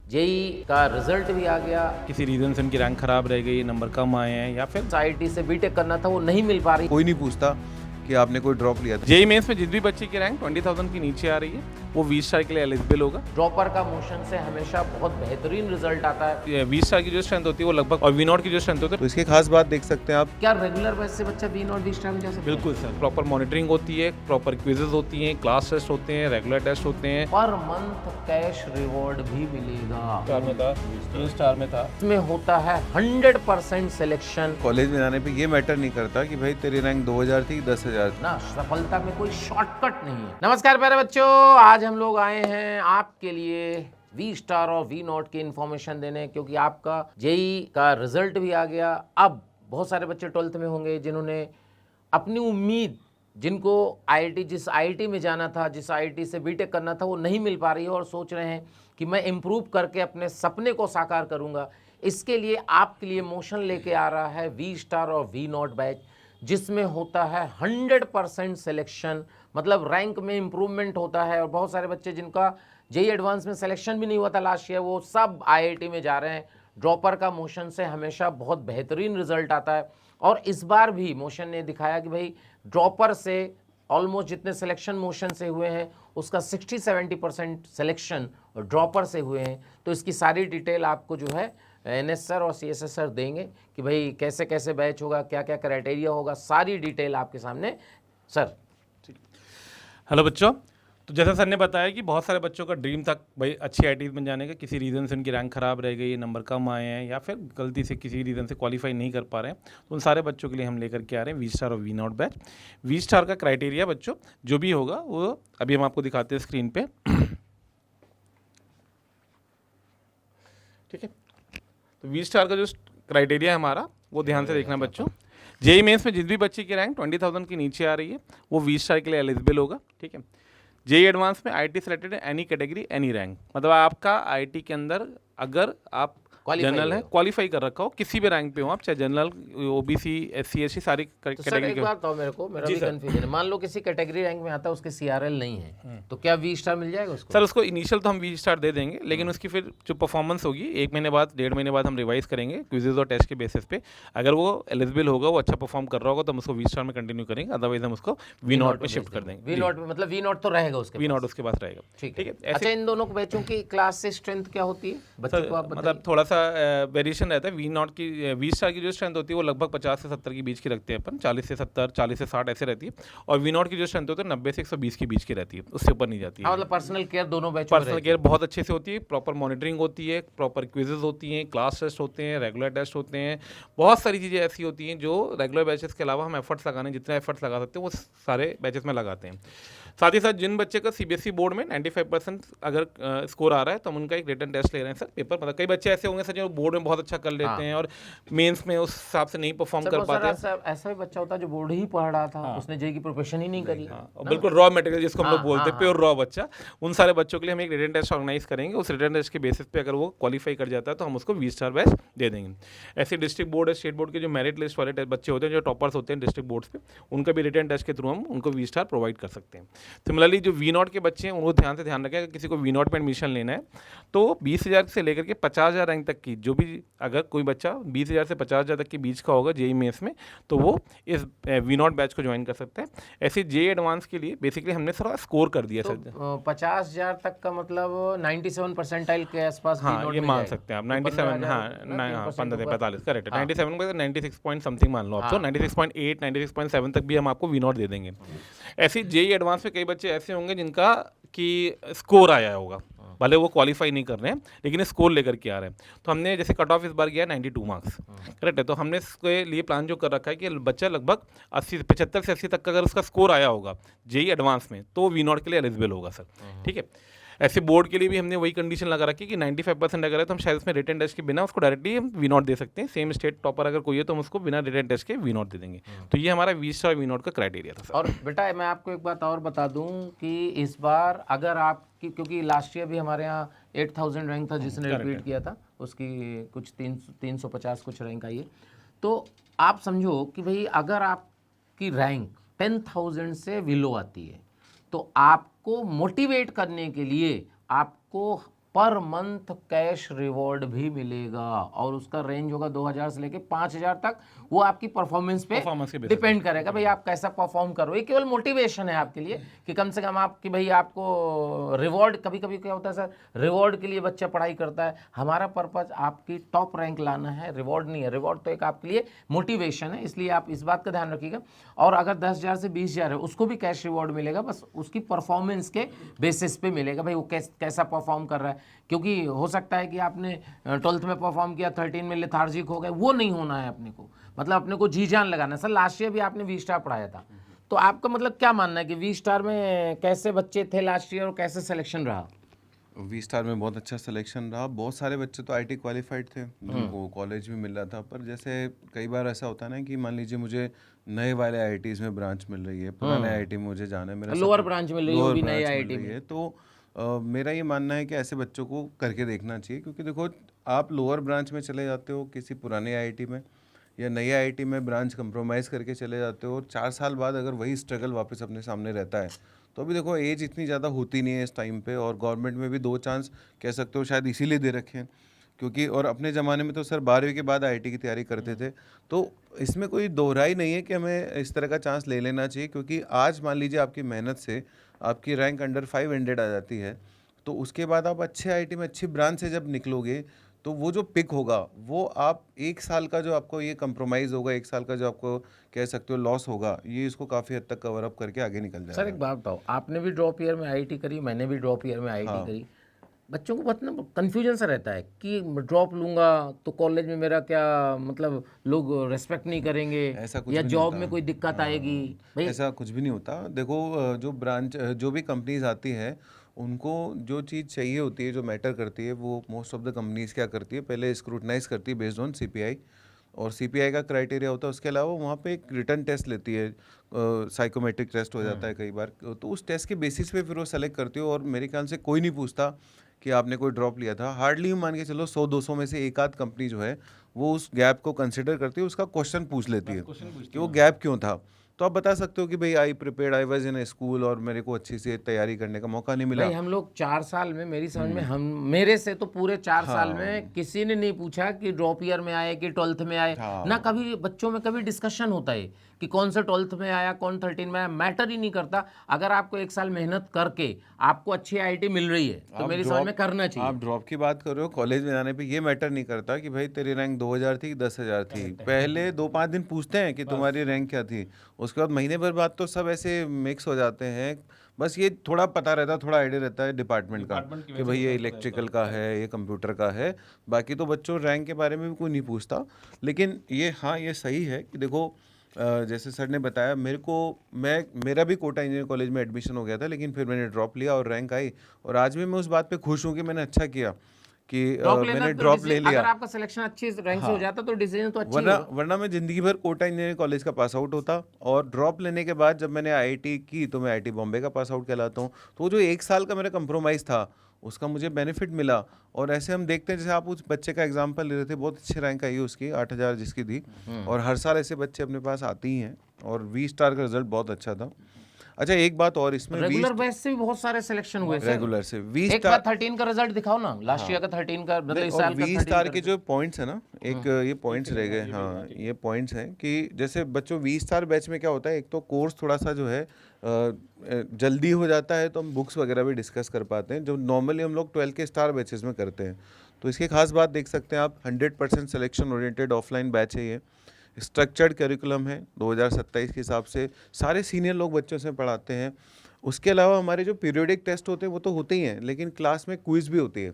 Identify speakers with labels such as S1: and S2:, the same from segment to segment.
S1: JEE का result भी आ गया,
S2: किसी रीज़न से उनकी रैंक खराब रह गई, नंबर कम आए हैं या फिर
S1: आईआईटी से बीटेक करना था वो नहीं मिल पा रही।
S3: कोई नहीं पूछता कि आपने कोई ड्रॉप लिया था।
S2: जेई मेंस में जिस भी बच्चे की रैंक 20,000 के नीचे आ रही है वो 20 स्टार के लिए एलिजिबल होगा।
S1: ड्रॉपर का मोशन से हमेशा बहुत बेहतरीन रिजल्ट आता है।
S2: 20 स्टार की जो स्ट्रेंथ होती है वो लगभग, और वी नॉट की जो स्ट्रेंथ होती है
S3: तो इसकी खास बात देख सकते हैं आप।
S1: क्या रेगुलर बेस से बच्चा बी नॉट डी स्टार में जा सकता है?
S2: बिल्कुल सर, प्रॉपर मॉनिटरिंग होती है, प्रॉपर क्विजेज होती हैं, क्लास टेस्ट होते हैं, रेगुलर टेस्ट होते हैं।
S1: पर मंथ कैश रिवॉर्ड भी मिलेगा।
S2: स्टार में था, 3 स्टार में था।
S1: इसमें होता है 100% सिलेक्शन।
S3: कॉलेज में जाने पे ये मैटर नहीं करता कि भाई तेरी रैंक 2000 थी 10,000 थी।
S1: ना सफलता में कोई शॉर्टकट नहीं है। नमस्कार प्यारे बच्चों, आज हम लोग आए हैं आपके लिए वी स्टार और वी नॉट की इंफॉर्मेशन देने, क्योंकि आपका जेई का रिजल्ट भी आ गया। अब बहुत सारे बच्चे 12th में होंगे जिन्होंने अपनी उम्मीद, जिनको आईआईटी, जिस आईआईटी में जाना था, जिस आईआईटी से बीटेक करना था वो नहीं मिल पा रही है और सोच रहे हैं कि मैं इम्प्रूव करके अपने सपने को साकार करूंगा। इसके लिए आपके लिए मोशन लेके आ रहा है वी स्टार और वी नॉट बैच, जिसमें होता है 100% सिलेक्शन, मतलब रैंक में इम्प्रूवमेंट होता है। और बहुत सारे बच्चे जिनका जेई एडवांस में सिलेक्शन भी नहीं हुआ था लास्ट ईयर, वो सब आईआईटी में जा रहे हैं। ड्रॉपर का मोशन से हमेशा बहुत बेहतरीन रिजल्ट आता है और इस बार भी मोशन ने दिखाया कि भाई ड्रॉपर से ऑलमोस्ट जितने सिलेक्शन मोशन से हुए हैं उसका 60-70% सिलेक्शन ड्रॉपर से हुए हैं। तो इसकी सारी डिटेल आपको जो है एनएस सर और सीएसएस सर देंगे कि भाई कैसे कैसे बैच होगा, क्या क्या क्राइटेरिया होगा, सारी डिटेल आपके सामने। सर
S2: हेलो बच्चों, तो जैसा सर ने बताया कि बहुत सारे बच्चों का ड्रीम था भाई अच्छी आईआईटी में जाने का, किसी रीज़न से उनकी रैंक खराब रह गई, नंबर कम आए हैं या फिर गलती से किसी रीज़न से क्वालिफाई नहीं कर पा रहे हैं, तो उन सारे बच्चों के लिए हम लेकर के आ रहे हैं वी स्टार और V not batch. V star का क्राइटेरिया बच्चों जो भी होगा वो अभी हम आपको दिखाते हैं स्क्रीन पे। ठीक है, तो वी स्टार का जो क्राइटेरिया है हमारा वो ध्यान से देखना बच्चों। जेई मेंस में जिस भी बच्चे की रैंक 20,000 के नीचे आ रही है वो वी स्टार के लिए एलिजिबल होगा। ठीक है, जेई एडवांस में IIT selected any category any rank, मतलब आपका आईआईटी के अंदर अगर आप जनरल है, क्वालिफाई कर रखा हो, किसी भी रैंक पे हो आप, चाहे जनरल, ओबीसी, एससी, एसटी, सारी कैटेगरी के।
S1: एक बात तो मेरे को, मेरा भी कंफ्यूजन है। मान लो किसी कैटेगरी रैंक में आता है, उसके सीआरएल नहीं है, तो क्या वी स्टार मिल जाएगा उसको?
S2: सर उसको इनिशियल तो हम वी स्टार दे देंगे, लेकिन उसकी फिर जो परफॉर्मेंस होगी 1 महीने बाद, 1.5 महीने बाद हम रिवाइज करेंगे क्विजेज और टेस्ट के बेसिस पे। अगर वो एलिजिबल होगा, वो अच्छा परफॉर्म कर रहा होगा, तो हम उसको वी स्टार में कंटिन्यू करेंगे, अदरवाइज हम उसको वी नॉट में शिफ्ट कर देंगे।
S1: वी नॉट में मतलब वी नॉट तो रहेगा उसके,
S2: वी नॉट उसके पास रहेगा।
S1: ठीक है। अच्छा, इन दोनों बैचों की क्लास से स्ट्रेंथ क्या होती है बच्चों को आप
S2: मतलब थोड़ा सा वेरिएशन रहता है। वी नॉट की, वी स्टार की जो स्ट्रेंथ होती है वो लगभग 50 से 70 के बीच की रखते हैं अपन, 40 से 70, 40 से 60 ऐसे रहती है। और वी नॉट की जो स्ट्रेंथ होती है 90 से 120 के बीच की रहती है, उससे ऊपर नहीं जाती है।
S1: मतलब पर्सनल केयर दोनों बैचों में
S2: पर्सनल केयर बहुत अच्छे से होती है, प्रॉपर मॉनिटरिंग होती है, प्रॉपर क्विजेज होती हैं, क्लास टेस्ट होते हैं, रेगुलर टेस्ट होते हैं, बहुत सारी चीज़ें ऐसी होती हैं जो रेगुलर बैचेस के अलावा हम एफर्ट्स लगाने, जितने एफर्ट्स लगा सकते हैं वो सारे बैचेस में लगाते हैं। साथ ही साथ जिन बच्चे का सीबीएसई बोर्ड में 95% अगर स्कोर आ रहा है तो हम उनका एक रिटन टेस्ट ले रहे हैं सर, पेपर। मतलब कई बच्चे ऐसे होंगे सर जो बोर्ड में बहुत अच्छा कर लेते हैं और मेंस में उस हिसाब से नहीं परफॉर्म कर पाते हैं।
S1: ऐसा भी बच्चा होता है जो बोर्ड ही पढ़ रहा था, उसने जेई की प्रिपरेशन ही नहीं करी,
S2: बिल्कुल रॉ मटेरियल जिसको हम लोग बोलते हैं, प्योर रॉ बच्चा। उन सारे बच्चों के लिए हम एक रिटन टेस्ट ऑर्गेनाइज करेंगे। उस रिटन टेस्ट के बेसिस पे अगर वो क्वालिफाई कर जाता है तो हम उसको वी स्टार बैच दे देंगे। ऐसे डिस्ट्रिक्ट बोर्ड, स्टेट बोर्ड के जो मेरिट लिस्ट वाले बच्चे होते हैं, जो टॉपर्स होते हैं डिस्ट्रिक्ट बोर्ड्स पे, उनका भी रिटन टेस्ट के थ्रू हम उनको वी स्टार प्रोवाइड कर सकते हैं। सिमिलरली जो वी नॉट के बच्चे हैं उनको ध्यान रखें, अगर किसी को वी नॉट में एडमिशन लेना है तो 20,000 से लेकर के 50,000 रैंक तक की जो भी, अगर कोई बच्चा 20,000 से 50,000 तक के बीच का होगा जेई मेंस में, तो वो इस वी नॉट बैच को ज्वाइन कर सकते हैं। ऐसे जेई एडवांस के लिए बेसिकली हमने थोड़ा स्कोर कर दिया सर।
S1: 50,000 तक का मतलब 97 परसेंटाइल के आसपास।
S2: हाँ, ये मान सकते हैं आप 97, हाँ 15-45 करेक्ट है। 97 में 96 पॉइंट समथिंग मान लो आप, तो 96.8, 96.7 तक भी हम आपको वी नॉट दे देंगे। ऐसे जेई एडवांस में कई बच्चे ऐसे होंगे जिनका कि स्कोर आया होगा, भले वो क्वालिफाई नहीं कर रहे हैं लेकिन स्कोर लेकर के आ रहे हैं, तो हमने जैसे कट ऑफ इस बार गया 92 मार्क्स, करेक्ट है। तो हमने इसके लिए प्लान जो कर रखा है कि बच्चा लगभग 75 से 80 तक का अगर उसका स्कोर आया होगा जेई एडवांस में तो वी नॉट के लिए एलिजिबल होगा सर। ठीक है, ऐसे बोर्ड के लिए भी हमने वही कंडीशन लगा रखी कि 95% अगर है तो हम शायद उसमें रिटन टेस्ट के बिना उसको डायरेक्टली हम वी नॉट दे सकते हैं। सेम स्टेट टॉपर अगर कोई है तो हम उसको बिना रिटन टेस्ट के वी नॉट दे देंगे। तो ये हमारा वी स्टार वी नॉट का क्राइटेरिया था सर।
S1: और बेटा मैं आपको एक बात और बता दूं कि इस बार अगर आपकी, क्योंकि लास्ट ईयर भी हमारे यहाँ 8,000 रैंक था जिसने रिपीट किया था, उसकी कुछ 350 कुछ रैंक आई है, तो आप समझो कि भाई अगर आपकी रैंक 10,000 से बिलो आती है तो आपको मोटिवेट करने के लिए आपको पर मंथ कैश रिवॉर्ड भी मिलेगा और उसका रेंज होगा 2000 से लेके 5000 तक। वो आपकी परफॉर्मेंस पे
S2: Performance के basis
S1: डिपेंड करेगा भाई आप कैसा परफॉर्म करो। ये केवल मोटिवेशन है आपके लिए कि कम से कम आपकी भाई आपको रिवॉर्ड, कभी कभी क्या होता है सर, रिवॉर्ड के लिए बच्चा पढ़ाई करता है। हमारा पर्पज आपकी टॉप रैंक लाना है, रिवॉर्ड नहीं है। रिवॉर्ड तो एक आपके लिए मोटिवेशन है, इसलिए आप इस बात का ध्यान रखिएगा। और अगर 10,000 से 20,000 है उसको भी कैश रिवॉर्ड मिलेगा, बस उसकी परफॉर्मेंस के बेसिस पे मिलेगा भाई वो कैसा परफॉर्म कर रहा है। क्योंकि हो सकता है कि आपने 12th में परफॉर्म किया, 13 में लेथार्जिक हो गए, वो नहीं होना है अपने को। मतलब अपने को जी जान लगाना है। सर लास्ट ईयर भी आपने वी स्टार पढ़ाया था, तो आपका मतलब क्या मानना है कि वी स्टार में कैसे बच्चे थे लास्ट ईयर और कैसे सिलेक्शन रहा?
S3: वी स्टार में बहुत अच्छा सिलेक्शन रहा। बहुत सारे बच्चे तो आईटी क्वालिफाइड थे, उनको कॉलेज भी मिल रहा था। पर जैसे कई बार ऐसा होता है ना कि मान लीजिए मुझे नए वाले आईआईटीज में ब्रांच मिल रही है, पुराने आईआईटी में मुझे जाना है, मेरा
S1: लोअर ब्रांच मिल रही है, वो
S3: लोअर
S1: भी नए
S3: ब्रांच मिल
S1: आईआईटी
S3: रही
S1: में।
S3: है, तो मेरा ये मानना है कि ऐसे बच्चों को करके देखना चाहिए। क्योंकि देखो, आप लोअर ब्रांच में चले जाते हो किसी पुराने आईआईटी में या नई आईआईटी में, ब्रांच कंप्रोमाइज़ करके चले जाते हो, 4 साल बाद अगर वही स्ट्रगल वापस अपने सामने रहता है, तो अभी देखो एज इतनी ज़्यादा होती नहीं है इस टाइम पे, और गवर्नमेंट में भी 2 चांस कह सकते हो शायद इसीलिए दे रखे हैं क्योंकि, और अपने ज़माने में तो सर 12वीं के बाद आईटी की तैयारी करते थे। तो इसमें कोई दोहराई नहीं है कि हमें इस तरह का चांस ले लेना चाहिए। क्योंकि आज मान लीजिए आपकी मेहनत से आपकी रैंक अंडर 500 आ जाती है, तो उसके बाद आप अच्छे आईटी में अच्छी ब्रांच से जब निकलोगे, तो वो जो पिक होगा वो आप 1 साल का जो आपको ये कंप्रोमाइज़ होगा, 1 साल का जो आपको कह सकते हो लॉस होगा, ये इसको काफ़ी हद तक कवर अप करके आगे निकल
S1: सर
S3: जाएगा।
S1: एक बात बताओ, आपने भी ड्रॉप ईयर में आईआईटी करी, मैंने भी ड्रॉप ईयर में आईआईटी करी। बच्चों को बहुत ना कन्फ्यूजन सा रहता है कि ड्रॉप लूंगा तो कॉलेज में मेरा क्या मतलब, लोग रेस्पेक्ट नहीं करेंगे
S3: ऐसा कुछ
S1: या
S3: भी नहीं
S1: जॉब
S3: होता।
S1: में कोई दिक्कत आएगी भाई।
S3: ऐसा कुछ भी नहीं होता। देखो, जो ब्रांच जो भी कंपनीज आती है, उनको जो चीज़ चाहिए होती है, जो मैटर करती है, वो मोस्ट ऑफ द कंपनीज क्या करती है, पहले स्क्रूटनाइज करती है बेस्ड ऑन सीपीआई, और सीपीआई का क्राइटेरिया होता है। उसके अलावा वहाँ पे एक रिटर्न टेस्ट लेती है, साइकोमेट्रिक टेस्ट हो जाता है कई बार, तो उस टेस्ट के बेसिस पे फिर वो सेलेक्ट करती हो। और मेरे ख्याल से कोई नहीं पूछता कि आपने कोई ड्रॉप लिया था। हार्डली मान के चलो 100-200 में से एक आध कंपनी जो है वो उस गैप को कंसिडर करती है, उसका क्वेश्चन पूछ लेती है कि वो गैप क्यों था। तो आप बता सकते हो कि भाई आई prepared, I was in school, और मेरे को अच्छी से तैयारी करने का मौका नहीं मिला।
S1: भाई हम लोग 4 साल में, मेरी समझ में, हम मेरे से तो पूरे 4 साल में किसी ने नहीं पूछा कि ड्रॉप ईयर में आए कि 12th में आए। ना कभी बच्चों में कभी डिस्कशन होता है कि कौन सा 12th में आया, कौन 13 में आया, मैटर ही नहीं करता। अगर आपको 1 साल मेहनत करके आपको अच्छी आईआईटी मिल रही है तो मेरी समझ में करना चाहिए।
S3: आप ड्रॉप की बात कर रहे हो, कॉलेज में जाने पे ये मैटर नहीं करता कि भाई तेरी रैंक 2000 थी, 10,000 थी। पहले 2-5 दिन पूछते हैं कि तुम्हारी रैंक क्या थी, उसके बाद महीने भर बाद तो सब ऐसे मिक्स हो जाते हैं। बस ये थोड़ा पता रहता है, थोड़ा आइडिया रहता है डिपार्टमेंट का कि भाई ये इलेक्ट्रिकल का है, ये कंप्यूटर का है। बाकी तो बच्चों रैंक के बारे में भी कोई नहीं पूछता। लेकिन ये, हाँ, ये सही है कि देखो, जैसे सर ने बताया मेरे को, मेरा भी कोटा इंजीनियरिंग कॉलेज में एडमिशन हो गया था, लेकिन फिर मैंने ड्रॉप लिया और रैंक आई। और आज भी मैं उस बात पे खुश हूँ कि मैंने अच्छा किया कि मैंने ड्रॉप ले लिया।
S1: अगर आपका सिलेक्शन अच्छी रैंक से हो जाता तो डिसीजन तो अच्छा ही होगा।
S3: वरना मैं जिंदगी भर कोटा इंजीनियरिंग कॉलेज का पास आउट होता, और ड्रॉप लेने के बाद जब मैंने आईआईटी की तो मैं आईआईटी बॉम्बे का पास आउट कहलाता हूँ। तो वो जो 1 साल का मेरा कंप्रोमाइज़ था, उसका मुझे बेनिफिट मिला। और ऐसे हम देखते हैं, जैसे आप उस बच्चे का एग्जांपल ले रहे थे, बहुत अच्छी रैंक आई उसकी, 8,000 जिसकी थी। और हर साल ऐसे बच्चे अपने पास आते ही हैं, और वी स्टार का रिजल्ट बहुत अच्छा था। अच्छा, एक बात और इसमें,
S1: रेगुलर बेस से भी बहुत सारे सिलेक्शन हुए सर।
S3: रेगुलर से वी
S1: एक
S3: स्टार,
S1: बार 13 का रिजल्ट दिखाओ ना, लास्ट ईयर का 13 का, मतलब इस
S3: और
S1: साल का
S3: वी
S1: 13
S3: स्टार
S1: का
S3: के जो पॉइंट्स है ना, एक ये पॉइंट्स रह गए। हाँ, ये पॉइंट्स हैं कि जैसे बच्चों वी स्टार बैच में क्या होता है, एक तो कोर्स थोड़ा सा जो है जल्दी हो जाता है, तो हम बुक्स वगैरह भी डिस्कस कर पाते हैं, जो नॉर्मली हम लोग 12 के स्टार बैचेस में करते हैं। तो इसकी खास बात देख सकते हैं आप, 100% सिलेक्शन ओरिएंटेड ऑफलाइन बैच है ये। स्ट्रक्चर्ड करिकुलम है 2027 के हिसाब से, सारे सीनियर लोग बच्चों से पढ़ाते हैं। उसके अलावा हमारे जो पीरियोडिक टेस्ट होते हैं वो तो होते ही हैं, लेकिन क्लास में क्विज भी होती है,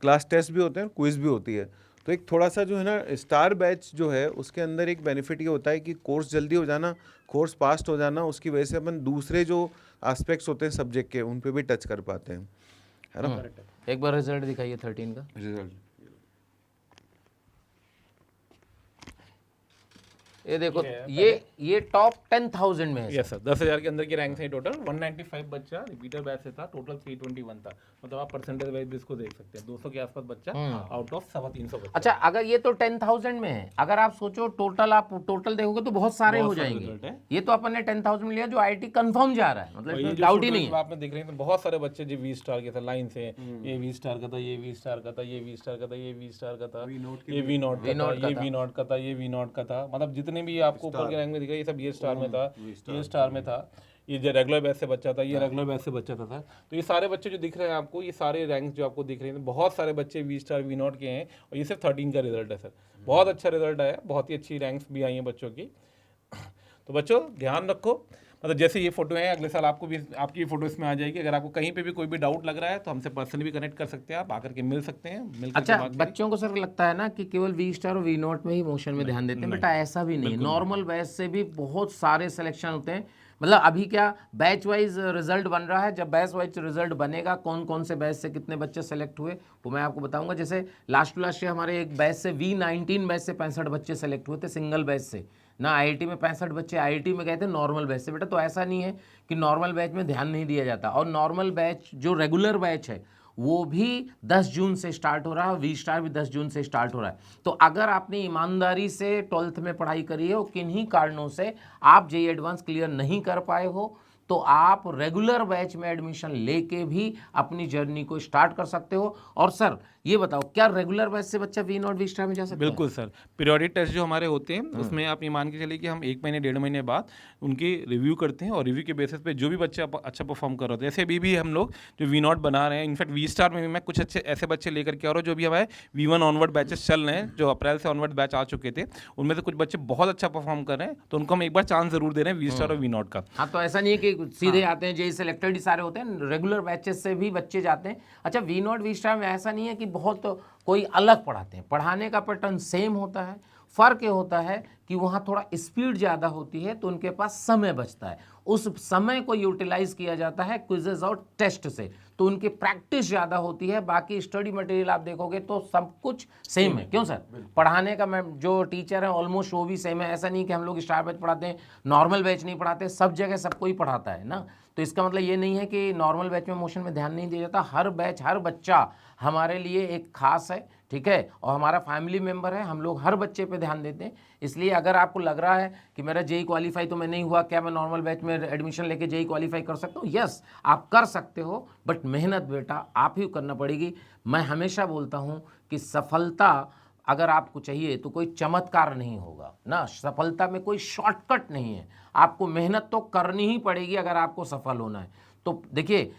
S3: क्लास टेस्ट भी होते हैं, क्विज भी होती है। तो एक थोड़ा सा जो है ना, स्टार बैच जो है उसके अंदर एक बेनिफिट ये होता है कि कोर्स जल्दी हो जाना, कोर्स पास्ट हो जाना, उसकी वजह से अपन दूसरे जो एस्पेक्ट्स होते हैं सब्जेक्ट के, उन पे भी टच कर पाते हैं, है ना।
S1: एक बार रिजल्ट दिखाइए 13 का।
S3: रिजल्ट
S1: ये देखो ये टॉप 10,000 में है
S2: यस सर, 10,000 के अंदर की रैंक है टोटल। 195 बच्चा रिपीटर बैच से था, टोटल 321 था। मतलब आप परसेंटेज वाइज भी इसको देख सकते हैं, 200 के आसपास बच्चा आउट ऑफ 350 बच्चा।
S1: अच्छा, अगर ये तो 10,000 में है, अगर आप सोचो टोटल, आप टोटल देखोगे तो बहुत सारे हो जाएंगे। ये तो अपन ने 10,000 में लिया जो आईटी कंफर्म जा रहा है, मतलब इसमें डाउट ही नहीं है।
S2: आपने देख रहे हैं बहुत सारे बच्चे जो वी स्टार के थे लाइन से, ये वी स्टार का था, ये वी स्टार का था, ये वी स्टार का था, ये वी स्टार का था, ये वी नॉट का था, ये वी नॉट का था, ये वी नॉट का था। मतलब जितने भी आपको ऊपर के रैंक में दिखा, ये सब ये स्टार में था, ये स्टार में था, ये जो रेगुलर बैच से बच्चा था, ये रेगुलर बैच से बच्चा था। तो ये सारे बच्चे जो दिख रहे हैं आपको, ये सारे रैंक्स जो आपको दिख रहे हैं, बहुत सारे बच्चे वी स्टार वी नॉट के हैं, और ये सिर्फ 13 का रिजल्ट है सर। बहुत अच्छा रिजल्ट आया, बहुत ही अच्छी रैंक्स भी आई हैं बच्चों की। तो बच्चों ध्यान रखो, मतलब जैसे ये फोटो है, अगले साल आपको भी आपकी फोटो इसमें आ जाएगी। अगर आपको कहीं पे भी कोई भी डाउट लग रहा है तो हमसे पर्सनली भी कनेक्ट कर सकते हैं, आप आकर के मिल सकते हैं, मिलकर
S1: अच्छा, बच्चों को सर लगता है ना कि केवल वी स्टार और वी नॉट में ही मोशन में ध्यान देते हैं, बेटा ऐसा भी नहीं। नॉर्मल बैच से भी बहुत सारे सिलेक्शन होते हैं। मतलब अभी क्या बैच वाइज रिजल्ट बन रहा है, जब बैच वाइज रिजल्ट बनेगा कौन कौन से बैच से कितने बच्चे सेलेक्ट हुए वो मैं आपको बताऊंगा। जैसे लास्ट टू लास्ट हमारे एक बैच से V19 बैच से 65 बच्चे सेलेक्ट हुए थे, सिंगल बैच से ना। आईआईटी में 65 बच्चे आईआईटी में गए थे नॉर्मल बैच से। बेटा तो ऐसा नहीं है कि नॉर्मल बैच में ध्यान नहीं दिया जाता, और नॉर्मल बैच जो रेगुलर बैच है वो भी 10 जून से स्टार्ट हो रहा है, वी स्टार भी 10 जून से स्टार्ट हो रहा है। तो अगर आपने ईमानदारी से 12th में पढ़ाई करी है और किन्हीं कारणों से आप जेईई एडवांस क्लियर नहीं कर पाए हो, तो आप रेगुलर बैच में एडमिशन लेके भी अपनी जर्नी को स्टार्ट कर सकते हो। और सर ये बताओ, क्या रेगुलर बैच से बच्चा वी नॉट वी स्टार में जा सकता है?
S2: बिल्कुल सर, पीरियोडिक टेस्ट जो हमारे होते हैं उसमें आप ये मान के चलिए कि हम 1 महीने 1.5 महीने बाद उनकी रिव्यू करते हैं, और रिव्यू के बेसिस पे जो भी बच्चे अच्छा परफॉर्म कर रहे होते हैं, जैसे अभी भी हम लोग जो वी नॉट बना रहे हैं, इनफैक्ट वी स्टार में भी मैं कुछ अच्छे ऐसे बच्चे लेकर के आ रहा हूँ जो भी हमारे V1 ऑनवर्ड बैचेस चल रहे हैं, जो अप्रैल से ऑनवर्ड बैच आ चुके थे, उनमें से कुछ बच्चे बहुत अच्छा परफॉर्म कर रहे हैं, तो उनको हम एक बार चांस जरूर दे रहे हैं वी स्टार और वी नॉट का।
S1: हाँ, तो ऐसा नहीं है कि सीधे आते हैं जेईई सिलेक्टेड ही सारे होते हैं, रेगुलर बैचेस से भी बच्चे जाते हैं। अच्छा, वी नॉट वी स्टार में ऐसा नहीं है कि बहुत कोई अलग पढ़ाते हैं, पढ़ाने का पैटर्न सेम होता है। फ़र्क ये होता है कि वहाँ थोड़ा स्पीड ज़्यादा होती है, तो उनके पास समय बचता है, उस समय को यूटिलाइज किया जाता है क्विजेज और टेस्ट से, तो उनकी प्रैक्टिस ज़्यादा होती है। बाकी स्टडी मटेरियल आप देखोगे तो सब कुछ सेम है। क्यों सर? पढ़ाने का मैं जो टीचर है ऑलमोस्ट वो भी सेम है। ऐसा नहीं कि हम लोग स्टार बैच पढ़ाते हैं, नॉर्मल बैच नहीं पढ़ाते, सब जगह सबको ही पढ़ाता है ना। तो इसका मतलब ये नहीं है कि नॉर्मल बैच में मोशन में ध्यान नहीं दिया जाता। हर बैच, हर बच्चा हमारे लिए एक खास है, ठीक है, और हमारा फैमिली मेम्बर है। हम लोग हर बच्चे पे ध्यान देते हैं। इसलिए अगर आपको लग रहा है कि मेरा जेईई क्वालिफाई तो मैं नहीं हुआ, क्या मैं नॉर्मल बैच में एडमिशन लेके जेईई क्वालिफाई कर सकता हूँ? यस, आप कर सकते हो, बट मेहनत बेटा आप ही करना पड़ेगी। मैं हमेशा बोलता हूँ कि सफलता अगर आपको चाहिए तो कोई चमत्कार नहीं होगा ना, सफलता में कोई शॉर्टकट नहीं है। आपको मेहनत तो करनी ही पड़ेगी अगर आपको सफल होना है। तो देखिए,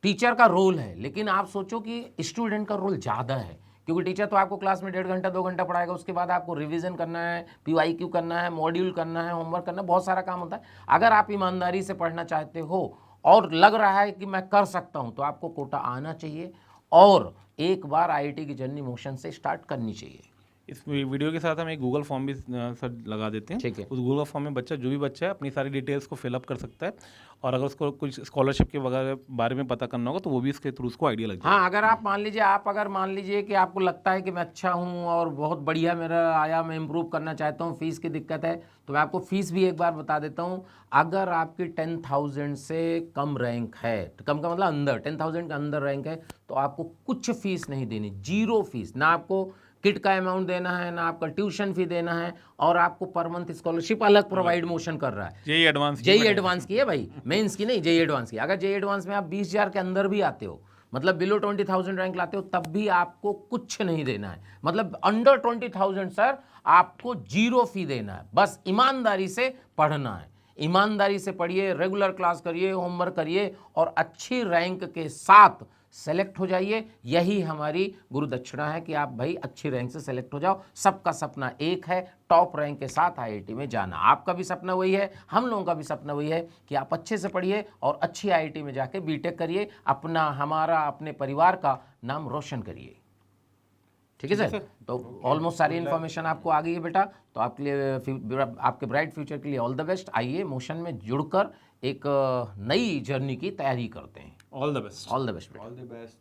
S1: टीचर का रोल है, लेकिन आप सोचो कि स्टूडेंट का रोल ज़्यादा है, क्योंकि टीचर तो आपको क्लास में 1.5 घंटा 2 घंटा पढ़ाएगा, उसके बाद आपको रिवीजन करना है, PYQ करना है, मॉड्यूल करना है, होमवर्क करना है, बहुत सारा काम होता है। अगर आप ईमानदारी से पढ़ना चाहते हो और लग रहा है कि मैं कर सकता हूं, तो आपको कोटा आना चाहिए और एक बार IIT की जर्नी मोशन से स्टार्ट करनी चाहिए।
S2: इस वीडियो के साथ हम एक गूगल फॉर्म भी सर लगा देते हैं।
S1: ठीक है।
S2: उस गूगल फॉर्म में बच्चा जो भी बच्चा है अपनी सारी डिटेल्स को फिलअप कर सकता है, और अगर उसको कुछ स्कॉलरशिप के वगैरह बारे में पता करना होगा तो वो भी इसके थ्रू उसको आइडिया लग जाएगा।
S1: हाँ, अगर आप मान लीजिए कि आपको लगता है कि मैं अच्छा हूँ और बहुत बढ़िया मेरा आया, मैं इम्प्रूव करना चाहता हूँ, फीस की दिक्कत है, तो मैं आपको फीस भी एक बार बता देता हूँ। अगर आपकी 10,000 से कम रैंक है, तो कम का मतलब अंदर 10,000 के अंदर रैंक है, तो आपको कुछ फीस नहीं देनी, 0 फीस। ना आपको किट का अमाउंट देना है, ना आपका ट्यूशन फी देना है, और आपको पर मंथ स्कॉलरशिप अलग प्रोवाइड मोशन कर रहा है।
S2: जेईई एडवांस
S1: की है भाई, मेंस की नहीं, जेईई एडवांस की। अगर जेईई एडवांस में आप 20,000 के अंदर भी आते हो, मतलब बिलो 20,000 रैंक लाते हो, तब भी आपको कुछ नहीं देना है। मतलब अंडर 20,000 सर आपको 0 फी देना है, बस ईमानदारी से पढ़ना है। ईमानदारी से पढ़िए, रेगुलर क्लास करिए, होमवर्क करिए, और अच्छी रैंक के साथ सेलेक्ट हो जाइए। यही हमारी गुरु दक्षिणा है कि आप भाई अच्छी रैंक से सेलेक्ट हो जाओ। सबका सपना एक है, टॉप रैंक के साथ IIT में जाना। आपका भी सपना वही है, हम लोगों का भी सपना वही है कि आप अच्छे से पढ़िए और अच्छी IIT में जाके बीटेक करिए, अपना, हमारा, अपने परिवार का नाम रोशन करिए। ठीक है सर? तो ऑलमोस्ट सारी इन्फॉर्मेशन आपको आ गई है बेटा, तो आपके लिए, आपके ब्राइट फ्यूचर के लिए ऑल द बेस्ट। आइए मोशन में जुड़कर एक नई जर्नी की तैयारी करते हैं।
S2: All the best.
S1: All the best.
S3: All the best.